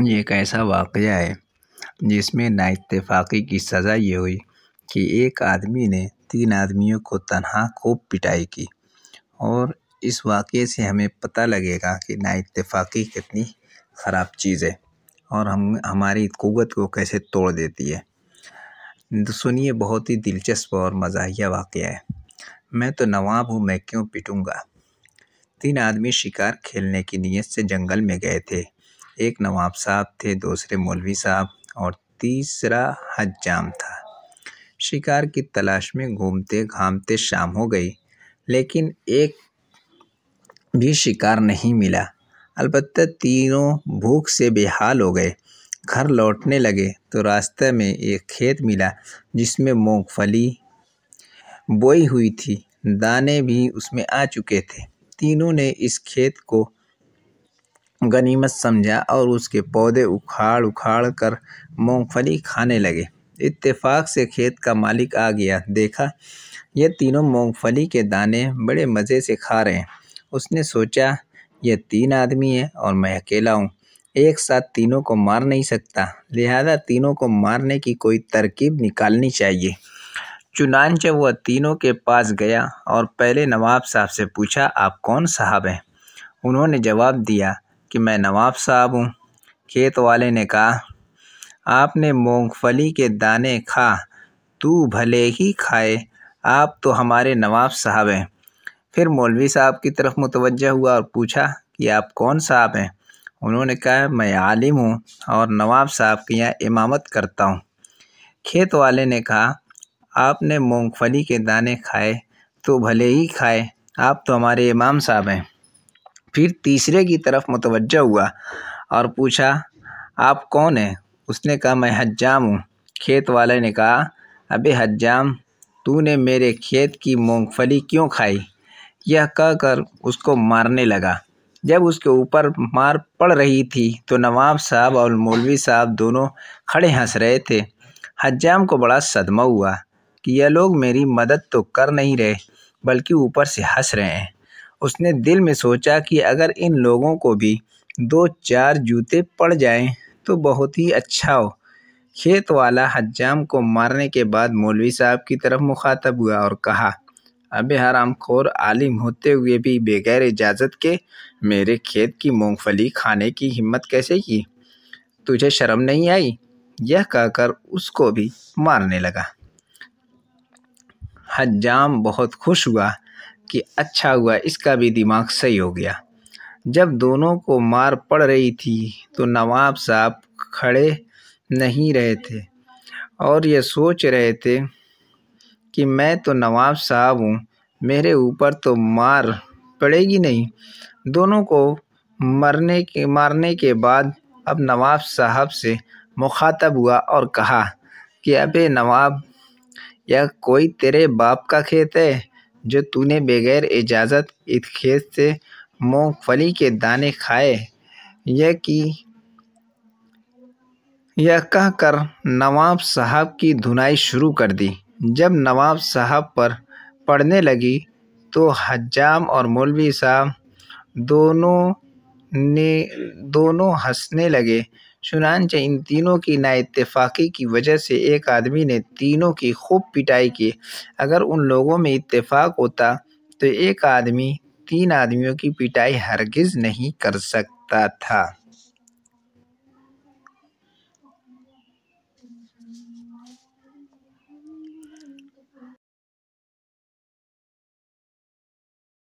یہ ایک ایسا واقعہ ہے جس میں نااتفاقی کی سزا یہ ہوئی کہ ایک آدمی نے 3 آدمیوں کو تنہا خوب پٹائی کی، اور اس واقعے سے ہمیں پتہ لگے گا کہ نااتفاقی کتنی خراب چیز ہے اور ہماری قوت کو کیسے توڑ دیتی ہے۔ سنیے، بہت ہی دلچسپ اور مزاحیہ واقعہ ہے۔ میں تو نواب ہوں، میں کیوں پٹوں گا؟ 3 آدمی شکار کھیلنے کی نیت سے جنگل میں گئے تھے۔ ایک نواب صاحب تھے، دوسرے مولوی صاحب اور تیسرا حجام تھا۔ شکار کی تلاش میں گھومتے گھامتے شام ہو گئی، لیکن ایک بھی شکار نہیں ملا۔ البتہ تینوں بھوک سے بے حال ہو گئے۔ گھر لوٹنے لگے تو راستے میں ایک کھیت ملا جس میں مونگ پھلی بوئی ہوئی تھی، دانے بھی اس میں آ چکے تھے۔ تینوں نے اس کھیت کو غنیمت سمجھا اور اس کے پودے اکھاڑ کر مونگ پھلی کھانے لگے۔ اتفاق سے کھیت کا مالک آ گیا، دیکھا یہ تینوں مونگ پھلی کے دانے بڑے مزے سے کھا رہے ہیں۔ اس نے سوچا یہ 3 آدمی ہیں اور میں اکیلا ہوں، ایک ساتھ تینوں کو مار نہیں سکتا، لہذا تینوں کو مارنے کی کوئی ترکیب نکالنی چاہیے۔ چنانچہ وہ تینوں کے پاس گیا اور پہلے نواب صاحب سے پوچھا، آپ کون صاحب ہیں؟ انہوں نے جواب دیا کہ میں نواب صاحب ہوں۔ کھیت والے نے کہا، آپ نے مونگ پھلی کے دانے کھا تو بھلے ہی کھائے، آپ تو ہمارے نواب صاحب ہیں۔ پھر مولوی صاحب کی طرف متوجہ ہوا اور پوچھا کہ آپ کون صاحب ہیں؟ انہوں نے کہا، میں عالم ہوں اور نواب صاحب کے یہاں امامت کرتا ہوں۔ کھیت والے نے کہا، آپ نے مونگ پھلی کے دانے کھائے تو بھلے ہی کھائے، آپ تو ہمارے امام صاحب ہیں۔ پھر تیسرے کی طرف متوجہ ہوا اور پوچھا، آپ کون ہیں؟ اس نے کہا، میں حجام ہوں۔ کھیت والے نے کہا، ابے حجام، تو نے میرے کھیت کی مونگ پھلی کیوں کھائی؟ یہ کہہ کر اس کو مارنے لگا۔ جب اس کے اوپر مار پڑ رہی تھی تو نواب صاحب اور مولوی صاحب دونوں کھڑے ہنس رہے تھے۔ حجام کو بڑا صدمہ ہوا کہ یہ لوگ میری مدد تو کر نہیں رہے بلکہ اوپر سے ہنس رہے ہیں۔ اس نے دل میں سوچا کہ اگر ان لوگوں کو بھی 2-4 جوتے پڑ جائیں تو بہت ہی اچھا ہو۔ کھیت والا حجام کو مارنے کے بعد مولوی صاحب کی طرف مخاطب ہوا اور کہا، ابے حرام خور، عالم ہوتے ہوئے بھی بغیر اجازت کے میرے کھیت کی مونگ پھلی کھانے کی ہمت کیسے کی؟ تجھے شرم نہیں آئی؟ یہ کہہ کر اس کو بھی مارنے لگا۔ حجام بہت خوش ہوا کہ اچھا ہوا، اس کا بھی دماغ صحیح ہو گیا۔ جب دونوں کو مار پڑ رہی تھی تو نواب صاحب کھڑے نہیں رہے تھے اور یہ سوچ رہے تھے کہ میں تو نواب صاحب ہوں، میرے اوپر تو مار پڑے گی نہیں۔ دونوں کو مارنے کے بعد اب نواب صاحب سے مخاطب ہوا اور کہا کہ ابے نواب، یہ کوئی تیرے باپ کا کھیت ہے جو تو نے بغیر اجازت اس کھیت سے مونگ پھلی کے دانے کھائے؟ یہ کہہ کر نواب صاحب کی دھنائی شروع کر دی۔ جب نواب صاحب پر پڑنے لگی تو حجام اور مولوی صاحب دونوں ہنسنے لگے۔ چنانچہ ان تینوں کی نااتفاقی کی وجہ سے ایک آدمی نے تینوں کی خوب پٹائی کی۔ اگر ان لوگوں میں اتفاق ہوتا تو ایک آدمی 3 آدمیوں کی پٹائی ہرگز نہیں کر سکتا تھا۔